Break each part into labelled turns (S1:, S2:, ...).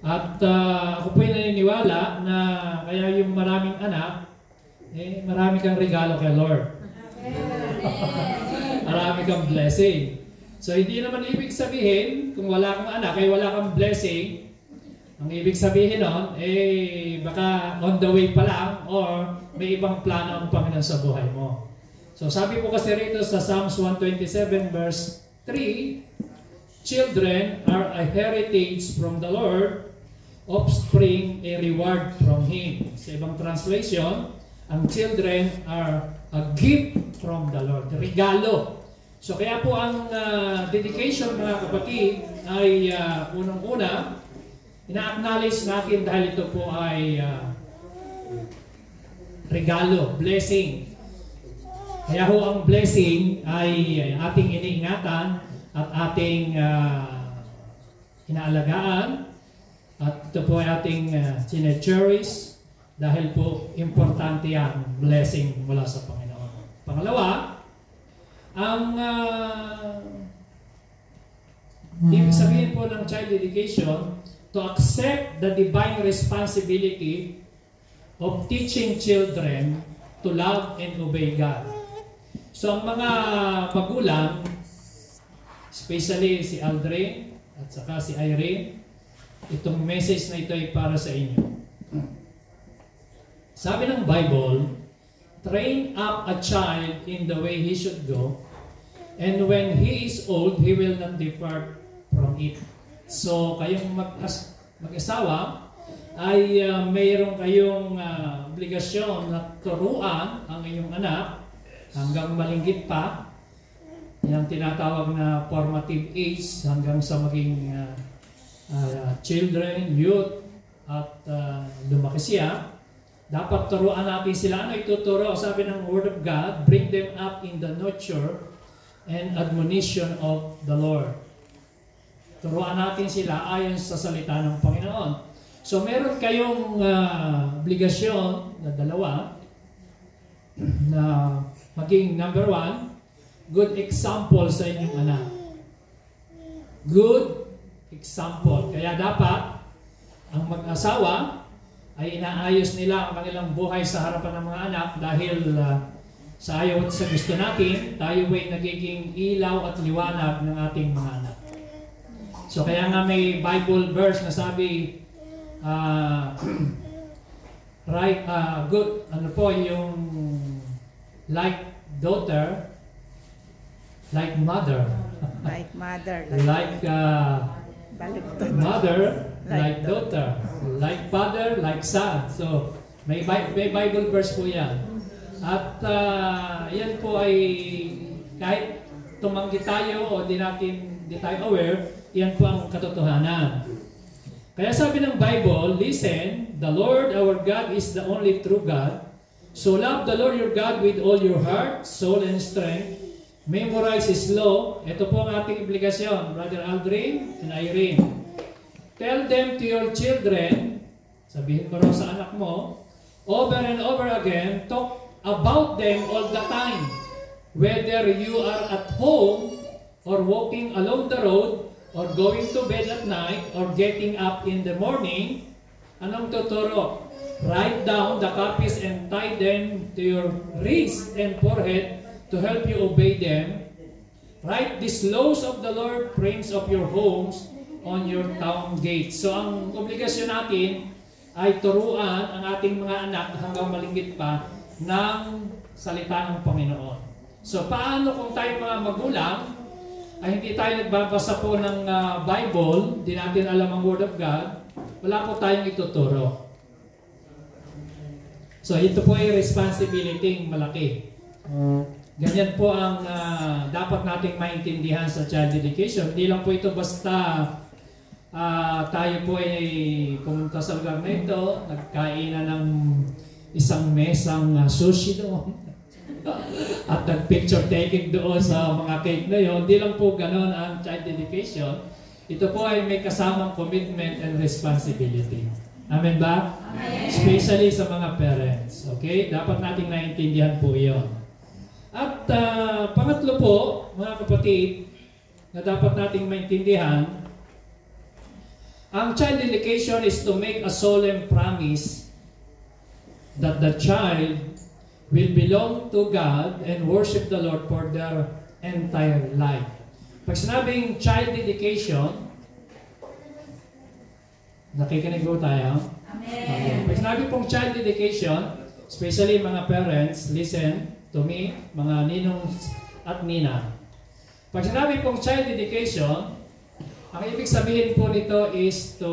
S1: At ako po'y naniniwala na kaya yung maraming anak, marami kang regalo kay Lord. Marami kang blessing. So hindi naman ibig sabihin, kung wala kang anak, ay wala kang blessing. Ang ibig sabihin nun, baka on the way pa lang or may ibang plano ang Panginoon sa buhay mo. So sabi po kasi rito sa Psalms 127 verse 3, children are a heritage from the Lord, offspring a reward from Him. Sa ibang translation, ang children are a gift from the Lord. Regalo. So kaya po ang dedication mga kapatid ay unang-una, ina-acknowledge natin dahil ito po ay regalo, blessing. Kaya ho ang blessing ay ating iniingatan at ating inaalagaan. At ito po ay ating chine-cherish dahil po importante yan, blessing mula sa Panginoon. Pangalawa, ang ibig sabihin po ng child dedication, to accept the divine responsibility of teaching children to love and obey God. So ang mga magulang, especially si Aldrin at saka si Irene, itong message na ito ay para sa inyo. Sabi ng Bible, train up a child in the way he should go, and when he is old, he will not depart from it. So, kayong mag-asawa ay mayroon kayong obligasyon na turuan ang inyong anak hanggang malinggit pa. Yan ang tinatawag na formative age hanggang sa maging children, youth, at lumaki siya. Dapat turuan natin sila. Ano ituturo? Sabi ng Word of God, bring them up in the nurture and admonition of the Lord. Turuan natin sila ayon sa salita ng Panginoon. So meron kayong obligasyon na dalawa na maging number one, good example sa inyong anak. Good example. Kaya dapat ang mag-asawa ay inaayos nila ang kanilang buhay sa harapan ng mga anak dahil sa ayaw at sa gusto natin, tayo ay nagiging ilaw at liwanag ng ating mga anak. So kaya nga may Bible verse na sabi, good, ano po yung like daughter, like mother.
S2: Like mother.
S1: Like mother, like daughter. Like father, like son. So may Bible verse po yan. At yan po ay kahit tumanggi tayo o di tayo aware, yan po ang katotohanan. Kaya sabi ng Bible, listen, the Lord our God is the only true God. So love the Lord your God with all your heart, soul, and strength. Memorize His law. Ito po ang ating obligasyon, Brother Aldrin and Irene. Tell them to your children, sabihin mo raw sa anak mo, over and over again, talk about them all the time. Whether you are at home or walking along the road, or going to bed at night, or getting up in the morning, anong tuturo? Write down the copies and tie them to your wrist and forehead to help you obey them. Write these laws of the Lord, frames of your homes, on your town gates. So ang obligasyon natin ay turuan ang ating mga anak hanggang malinggit pa ng salita ng Panginoon. So paano kung tayo mga magulang ay hindi tayo nagbabasa po ng Bible, di natin alam ang Word of God, wala po tayong ituturo. So ito po ay responsibility malaki. Ganyan po ang dapat nating maintindihan sa child education. Hindi lang po ito basta tayo po ay pumunta sa lugar na ito, nagkainan ng isang mesang sushi doon. At nag-picture taking doon sa mga cake na yun. Hindi lang po ganon ang child education. Ito po ay may kasamang commitment and responsibility. Amen ba? Amen. Especially sa mga parents. Okay? Dapat nating naintindihan po yun. At pangatlo po, mga kapatid, na dapat nating maintindihan, Ang child dedication is to make a solemn promise that the child will belong to God and worship the Lord for their entire life. Pag sinabing child dedication, nakikinig po tayo? Okay. Pag sinabi pong child dedication, especially mga parents, listen to me, mga ninong at nina. Pag sinabi pong child dedication, ang ibig sabihin po nito is to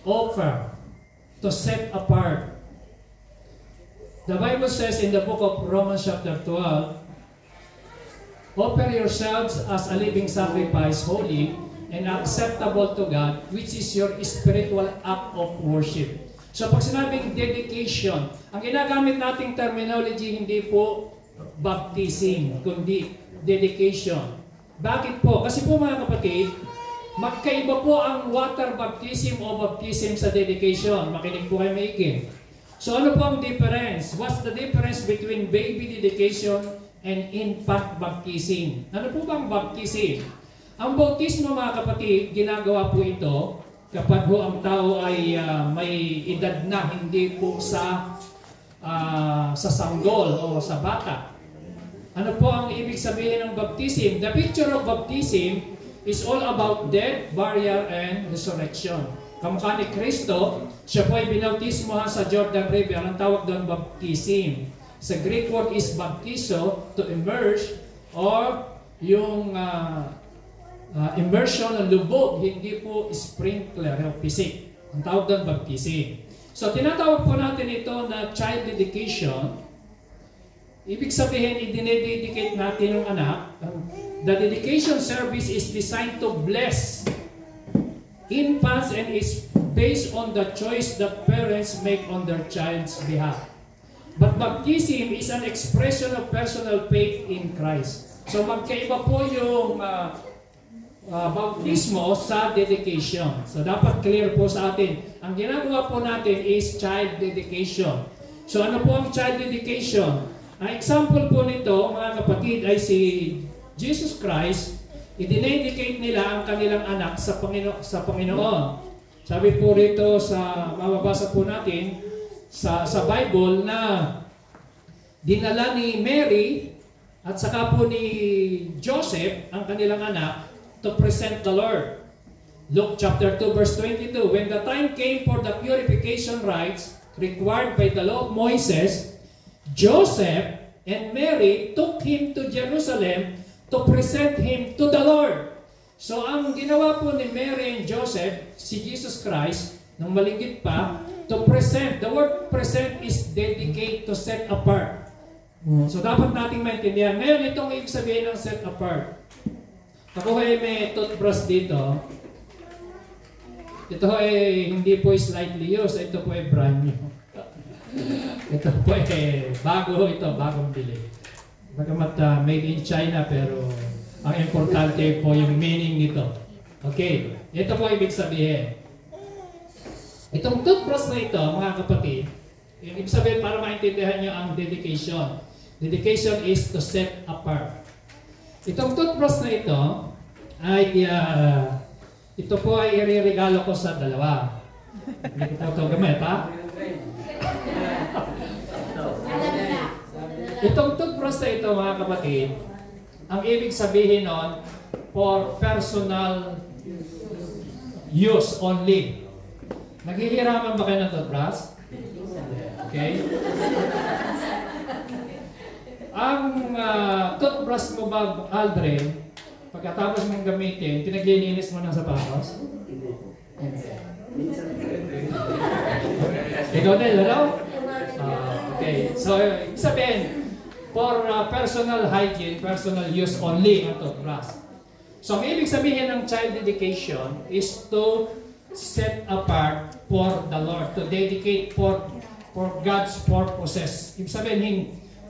S1: offer, to set apart. The Bible says in the book of Romans chapter 12, offer yourselves as a living sacrifice, holy and acceptable to God, which is your spiritual act of worship. So pag sinabing dedication, ang ginagamit nating terminology hindi po baptism, kundi dedication. Bakit po? Kasi po mga kapatid, magkaiba po ang water baptism o baptism sa dedication. Makinig po kayo maigi. So ano po ang difference? What's the difference between baby dedication and infant baptism? Ano po bang baptism? Ang bautismo mga kapatid, ginagawa po ito kapag po ang tao ay may edad na, hindi po sa sanggol o sa bata. Ano po ang ibig sabihin ng baptism? The picture of baptism is all about death, burial, and resurrection. Kamukha ni Kristo, siya po ay binautismohan sa Jordan River. Ang tawag doon baptism. Sa Greek word is baptizo, to immerse, or yung immersion ng lubog, hindi po sprinkler o pisik. Ang tawag doon baptism. So tinatawag po natin ito na child dedication. Ibig sabihin, i-dedicate natin yung anak. The dedication service is designed to bless infants and is based on the choice that parents make on their child's behalf. But baptism is an expression of personal faith in Christ. So magkaiba po yung bautismo sa dedication. So dapat clear po sa atin. Ang ginagawa po natin is child dedication. So ano po ang child dedication? Ang example po nito, mga kapatid, ay si Jesus Christ. I-dedicate nila ang kanilang anak sa Panginoon. Sabi po rito sa mababasa po natin sa Bible na dinala ni Mary at saka po ni Joseph ang kanilang anak to present the Lord. Luke chapter 2 verse 22, when the time came for the purification rites required by the law of Moses, Joseph and Mary took him to Jerusalem to present him to the Lord. So ang ginawa po ni Mary and Joseph, si Jesus Christ, nang maligid pa, to present. The word present is dedicate, to set apart. So dapat nating maintindihan. Ngayon, itong ibig sabihin ng set apart. Ako ay may toothbrush dito. Ito ay hindi po slightly used. Ito po ay brand new. Ito po ay bagong bili. Bagamat made in China, pero ang importante po yung meaning nito. Okay, ito po ibig sabihin. Itong toothbrush na ito, mga kapatid, ibig sabihin para maintindihan nyo ang dedication. Dedication is to set apart. Itong toothbrush na ito ay ito po ay iririgalo ko sa dalawa. Hindi ko ito gamit, ha? Itong toothbrush na ito, mga kapatid, ang ibig sabihin nun, for personal use only. Naghihiraman ba kayo ng toothbrush? Okay? Ang toothbrush mo ba, Aldrin, pagkatapos mong gamitin, pinaglilinis mo ng sapatos? Ikaw din, hello? Okay, so ibig sabihin, for personal hygiene, personal use only ang toothbrush. So ang ibig sabihin ng child dedication is to set apart for the Lord, to dedicate for God's purposes. Ibig sabihin,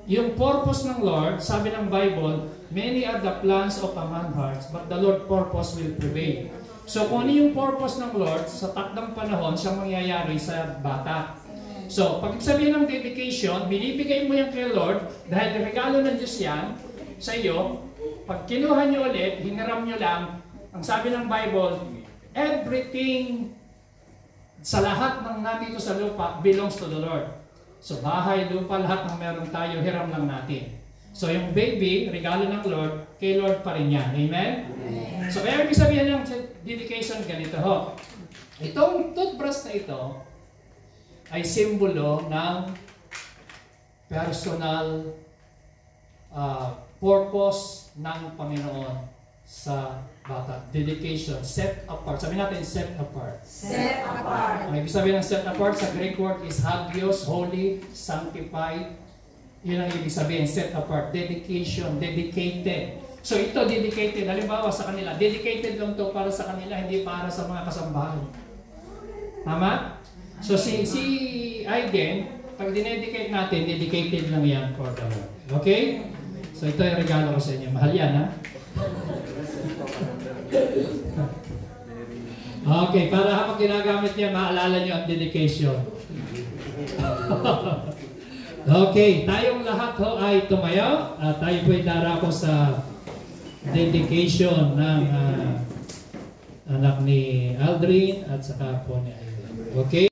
S1: yung purpose ng Lord, sabi ng Bible, many are the plans of a man's heart, but the Lord's purpose will prevail. So kung ano yung purpose ng Lord, sa takdang panahon, siyang mangyayari sa bata. So, pag sabihin ng dedication, binibigay mo yan kay Lord dahil regalo ng Diyos yan sa iyo. Pag kinuha nyo ulit, hiniram nyo lang, ang sabi ng Bible, everything sa lahat ng nandito sa lupa belongs to the Lord. So bahay, lupa, lahat ng meron tayo, hiram lang natin. So yung baby, regalo ng Lord, kay Lord pa rin yan. Amen? Amen. So kaya ibig sabihin ng dedication ganito ho. Itong toothbrush na ito ay simbolo ng personal purpose ng Panginoon sa bata. Dedication, set apart. Sabi natin, set apart.
S2: Set apart.
S1: Ang ibig sabihin ng set apart sa Greek word is hagios, holy, sanctified. Yun ang ibig sabihin, set apart. Dedication, dedicated. So ito, dedicated. Halimbawa sa kanila, dedicated lang to para sa kanila, hindi para sa mga kasambahan. Tama? So si Aiden, pag dinedicate natin, dedicated lang yan for the Lord. Okay? So ito yung regalo ko sa inyo. Mahal yan, ha? Okay, para habang ginagamit niya, maalala niyo ang dedication. Okay, tayong lahat ho ay tumayo at tayo po ay darako sa dedication ng anak ni Aldrin at saka po ni Aiden. Okay?